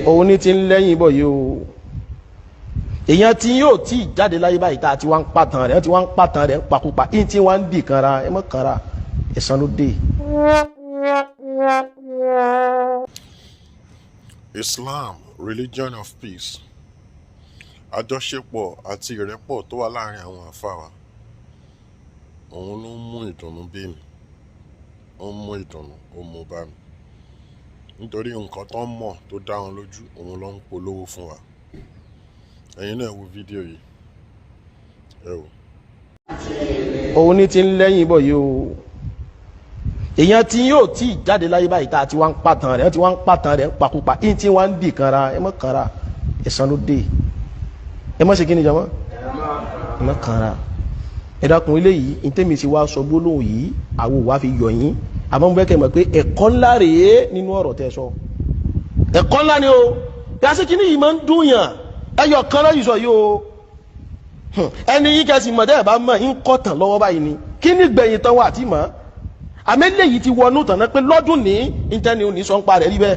òun ní ti ń lẹ́yìn bọ̀ yìí o èèyàn tí yóò tí jáde láyé báyìí tá a ti wá ń pàtàn rẹ̀ tí wọ́n ń pàtàn rẹ̀ ń pakúpa yìí tí wọ́n ń dì kanra ẹ mọ́ kanra ẹ̀san ló dé. Islam, religion of peace. Àjọṣepọ̀ àti ìrẹ́pọ̀ tó wà láàrin àwọn àfáà òun ló ń mú ìdùnnú bí mi, ó ń mú ìdùnnú ó mú bá mi, nítorí nǹkan tó ń mọ̀ tó dá wọn lójú òun ló ń polówó fún wa. Ẹ̀yin náà wo fídíò yìí ẹ wò. òun ní ti ń lẹ́yìn bọ̀ yìí o èèyàn tí yóò tí jáde láyé báyìí tá a ti wá ń pàtàn rẹ̀ tí wọ́n ń pàtàn rẹ̀ ń pakúpa yìí tí wọ́n ń dì kanra ẹ mọ́ kanra ẹ̀san ló dé ẹ mọ́ ṣe kí ni jama ẹ mọ́ kanra ẹ dákun eléyìí ní tẹ́mi ti wá sọ gbólóhùn yìí àwọn òwà fi yọ yín àmọ́ mo fẹ́ kẹ́ mọ̀ pé ẹ̀kọ́ ńlá rèé nínú ọ̀rọ̀ tẹ́ sọ ẹ̀kọ́ ńlá ni o yàtọ̀ kí ni yìí máa ń dùn yàn ẹyọ kan lọ́yìn sọ yìí o ẹni yìí kẹsì mọ̀ tẹ́ ẹ̀ bá mọ̀ ń kọ́ tàn lọ́wọ́ báyìí ni kí ni gbẹ̀yìn tán wà àti mọ̀ àmẹ́lẹ̀ yìí ti wọnú tàn náà pé lọ́dún ní ìtẹ́ni ò ní sọ ń pa rẹ̀ rí bẹ́ẹ̀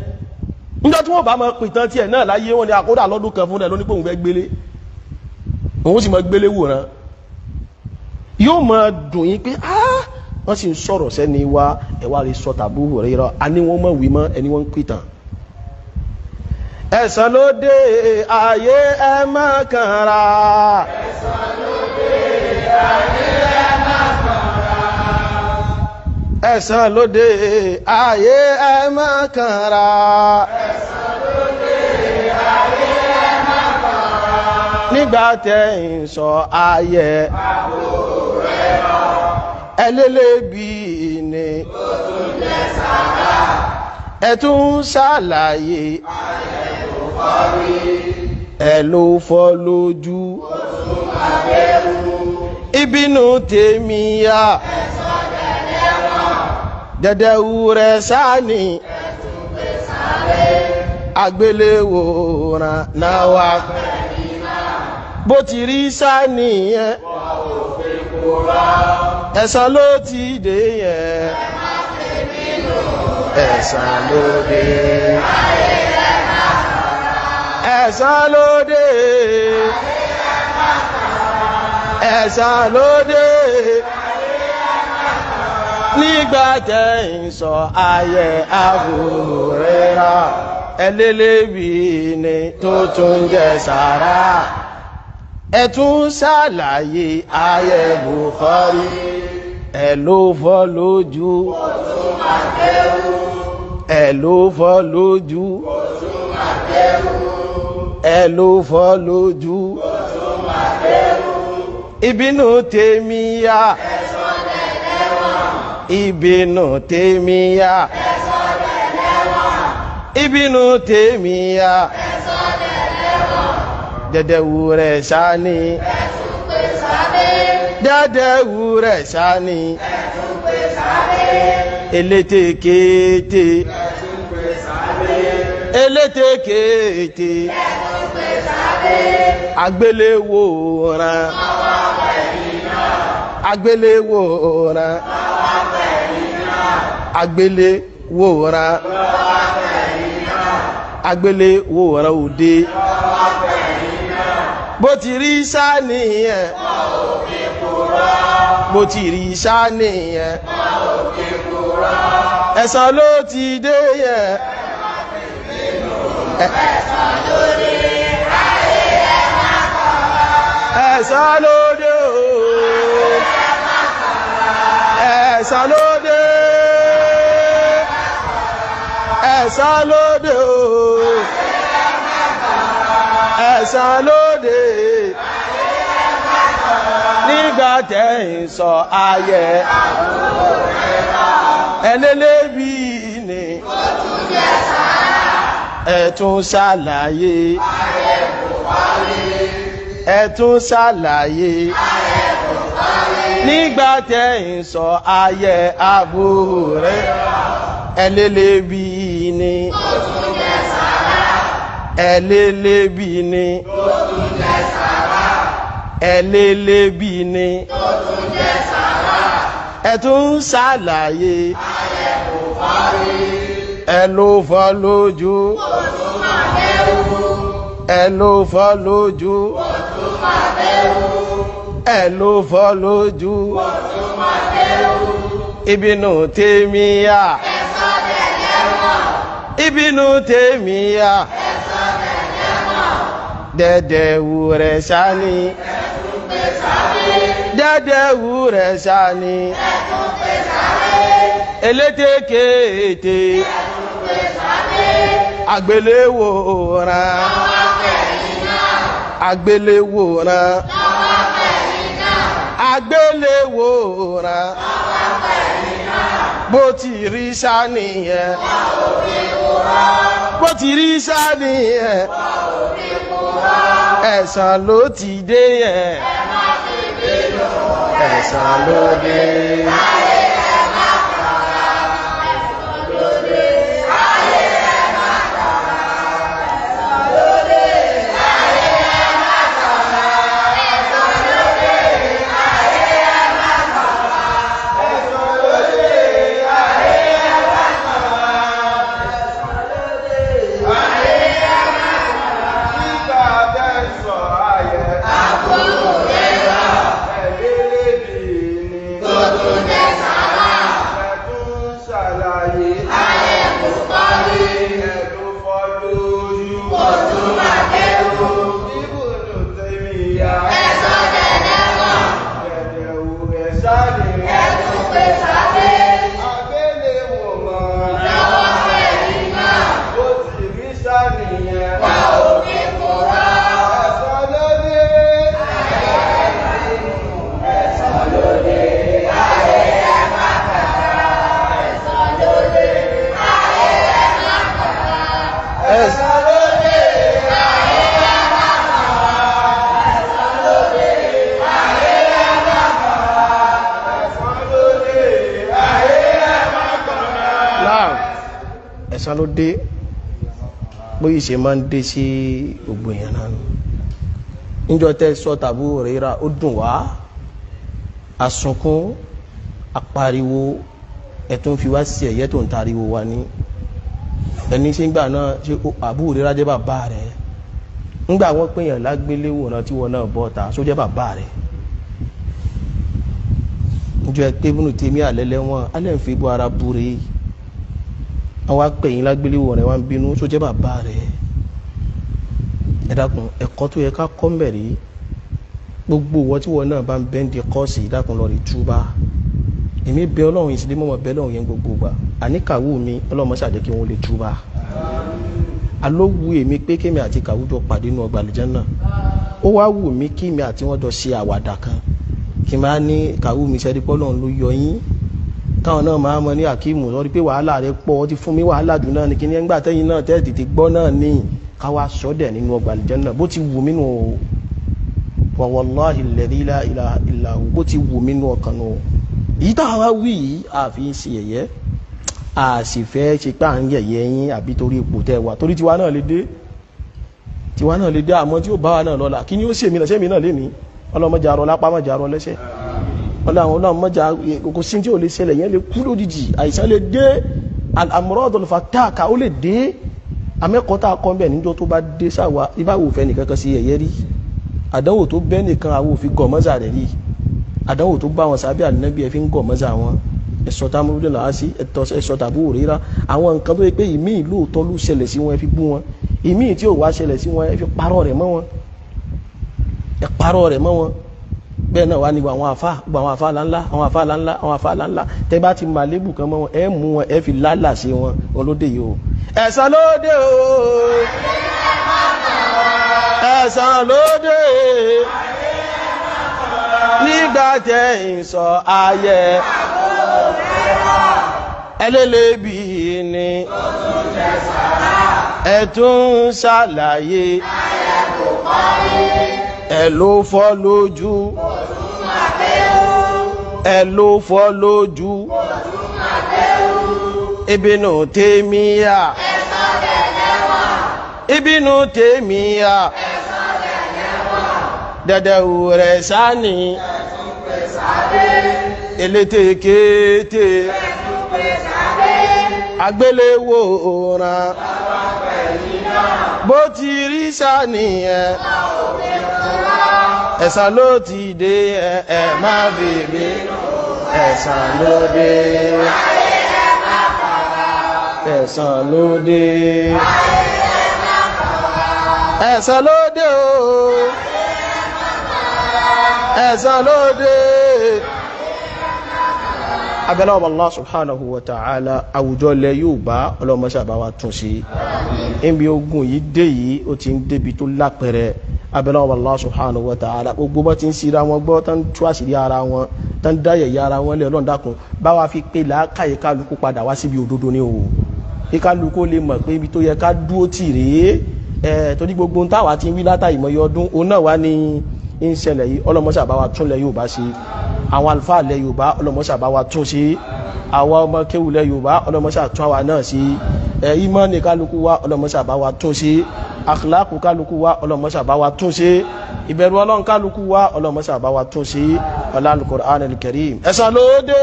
níjọ́ tí wọ́n bá máa pìtàn tiẹ̀ náà láyé wọn ni àkódà lọ́dún kan fún ẹ̀ lóní pé òun fẹ́ gbélé òun sì máa gbélé wòran yóò máa dùn yín pé wọ́n sì ń sọ̀rọ̀ sẹ́ni wa ẹ̀ wá rí sọ tàbí rẹ̀ rọ àní wọ́n mọ̀ wí mọ́ ẹni wọ́n ń pìtàn. ẹ̀san ló dé ayé ẹ má kanra. ẹ̀san ló dé ayé ẹ má kanra. ẹ̀san ló dé ayé ẹ má kanra. ẹ̀san ló dé ayé ẹ má kanra. nígbà tẹ́ ń sọ ayé ẹlẹ́lẹ́bí ni ó tún jẹ́ sàrà. ẹ tún ṣàlàyé ẹ ló fọ́ lójú ìbínú tèmíyà dẹ̀dẹ̀wù rẹ̀ sáni àgbéléwòrán náà wà bó ti rí sáni yẹn ẹ̀san ló ti dé yẹn ẹ̀san ló dé ẹ̀san ló dé ẹ̀san ló dé nígbà tẹ́ ń sọ ayé àbúrẹ́ra ẹlẹ́lẹ́bí ni tó tún jẹ́ sàrà ẹ tún ṣàlàyé ayé Bukhari ẹ ló fọ́ lójú ẹ ló fọ́ lójú ẹ ló fọ́ lójú ìbínú tèmíyà ìbínú tèmíyà ìbínú tèmíyà dẹ̀dẹ̀wù rẹ̀ sáni dẹ̀dẹ̀wù rẹ̀ sáni elétekété elétekété àgbéléwòrán àgbéléwòrán àgbéléwòrán àgbéléwòrán òde bó ti rí sáni yẹn bó ti rí sáni yẹn ẹ̀san ló ti dé yẹn ẹ̀san ló dé ayé ẹ má kanra. ẹ̀san ló dé ẹ̀san ló dé ẹ̀san ló dé ẹ̀san ló dé nígbà tẹ́ ń sọ ayé ẹlẹ́lẹ́bí ni ó tún jẹ́ sàrà. ẹ tún ṣàlàyé ayé Bukhari. ẹ tún ṣàlàyé ayé Bukhari. nígbà tẹ́ ń sọ ayé àbúrẹ́ ẹlẹ́lẹ́bí ni ó tún jẹ́ sàrà. ẹlẹ́lẹ́bí ni ó tún jẹ́ sàrà. ẹlẹ́lẹ́bí ni ó tún jẹ́ sàrà. ẹ tún ṣàlàyé ayé Bukhari. ẹ ló fọ́ lójú ẹ ló fọ́ lójú ẹ ló fọ́ lójú Ibnu Taymiya Ibnu Taymiya dẹ́dẹ́ wúrẹ́ sani dẹ́dẹ́ wúrẹ́ sani elétékété àgbéléwòrán àgbéléwòrán àgbéléwòrán bó ti rí sani yẹn bó ti rí sani yẹn ẹ̀san ló ti dé yẹn ẹ̀san ló dé. Ẹ̀san ló dé bóyí ṣe máa ń dé sí gbogbo èèyàn náà níjọ́ tẹ́ sọ tàbí òrìra ó dùn wá asunkún apariwo ẹ̀tún fi wá sí ẹ̀yẹ́ tó ń tariwo wa ní ẹni ṣe ń gbà náà ṣe àbú òrìra jẹ́ bàbá rẹ̀ ńgbà wọ́n pèèyàn lágbéléwòrán tí wọ́n náà bọ́ ta só jẹ́ bàbá rẹ̀ níjọ́ ẹ pé Ibnu Taymiya àlẹ́lẹ́wọ̀n alẹ́ ń fi bọ́ ara búre àwọn apẹ̀yìn lágbéléwò rẹ̀ wá ń bínú tó jẹ́ bàbá rẹ̀ ẹ dákun ẹ̀kọ́ tó yẹ ká kọ́ mẹ́rí gbogbo wọ́n tí wọ́n náà bá ń bẹ́ndì kọ́ọ̀sì ìdákun lọ rí túbá èmi bẹ ọlọ́run ìsìlẹ̀ mọ́mọ́ bẹ ọlọ́run yẹn gbogbo gbà àníkàwù mi ọlọ́run ṣàjẹ́ kí wọ́n lè túbá alówù èmi pé kémi àti kàwù jọ pàdé nínú ọgbà àlùjánnà ó wá wù mí kémi àti wọ́n jọ ṣe àwàdà kan kí n máa ní kàwù mi ṣẹ́rí pọ́lọ́run ló yọ yín káwọn náà máa mọ ní àkíìmù lọ rí pé wàhálà rẹ pọ̀ ó ti fún mi wàhálà jù náà ní kí ní ẹgbà tẹ́yìn náà tẹ́ tètè gbọ́ náà ní káwá sọ́dẹ̀ nínú ọgbà àlùjánnà bó ti wù mí nù wa wallahi alladhi la ilaha illa hu bó ti wù mí nù ọkàn nù èyí táwa wí yìí àfi ń ṣe yẹ̀yẹ́ a sì fẹ́ ṣe pé à ń yẹ̀yẹ́ yín àbí torí ipò tẹ́ wà torí tiwa náà lè dé àmọ́ tí ó bá wa náà lọ́la kí ni ó ṣèmi náà lé ní ọlọ́mọdé arọ lápá mọ́jà arọ lẹ́sẹ̀ ọlọ́run mọ́já kò sí tí ó lè ṣẹlẹ̀ yẹn lè kú lójijì àìsàn lè dé al-amradul fataka ó lè dé amẹ́kọ̀ọ́ta kọ́ńbẹ̀ níjọ́ tó bá dé sáwà ibáwò fẹ́ nìkan kan sí ẹ̀yẹ́ rí àdánwò tó bẹ́ nìkan àwọn òfin gọ̀mọ́sà rẹ̀ rí àdánwò tó bá wọn sábẹ́ ànábì ẹ̀ fi ń gọ̀mọ́sà wọn ẹ̀sọ́ támúrúdé làá sí ẹ̀sọ́ tàbí òrìra àwọn nǹkan tó yẹ pé ìmí lóòótọ́ ló ṣẹlẹ̀ sí wọn ẹ fi bú wọn ìmí tí ò wá ṣẹlẹ̀ sí wọn ẹ fi parọ́ rẹ̀ mọ́ wọn bẹ́ẹ̀ náà wá ní àwọn àfá láńlá tẹ́ bá ti máa lébù kan mọ́ wọn ẹ mú wọn ẹ fi lálà sí wọn olóde yìí o ẹ̀san lóde o ẹ̀san lóde nígbà tẹ́ ń sọ ayẹ ẹlẹ́lẹ́bí ni ẹ̀tún ṣàlàyé ẹ ló fọ́ lójú ẹ ló fọ́ lójú Ibnu Taymiya Ibnu Taymiya dẹ̀dẹ̀wò rẹ̀ sáni elétekété àgbéléwòrán bó ti rí sàníyàn ẹ̀san ló ti dé ẹ má bèbè ẹ̀san ló dé ẹ̀san ló dé ẹ̀san ló dé o ẹ̀san ló dé. Abẹ́lẹ́ ọba Allah subhanahu wa ta'ala àwùjọ ilẹ̀ Yorùbá ọlọ́mọṣà bá wa tún sí níbi ogun yìí dé yìí ó ti ń débi tó lápẹẹrẹ. Abẹ́lẹ́ ọba Allah subhanahu wa ta'ala gbogbo bá ti ń síra wọn gbọ́ tán tú àṣírí ara wọn tán dáyẹ̀yẹ ara wọn lé Ọlọ́run dákun bá wa fi pé làákàyè kálukú padà wá síbi òdodo ní o kálukú lè mọ̀ pé ibi tó yẹ ká dúró tì rèé torí gbogbo táwa ti ń wí látàrí ìmọ̀ye ọdún òun náà wá ní ń ṣẹlẹ̀ yìí ọlọ́mọṣà bá wa tún lẹ̀ Yorùbá ṣe àwọn àlùfáà lẹ̀ Yorùbá ọlọ́mọṣà bá wa tún ṣe àwọn ọmọ kéwù lẹ̀ Yorùbá ọlọ́mọṣà tún àwa náà ṣe ìmánì kálukú wa ọlọ́mọṣà bá wa tún ṣe akhlaqu kálukú wa ọlọ́mọṣà bá wa tún ṣe ìbẹ̀rù Ọlọ́run kálukú wa ọlọ́mọṣà bá wa tún ṣe Al-Qur'an al-Karim. ẹ̀san ló dé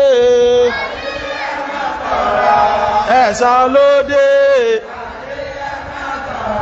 ẹ̀san ló dé.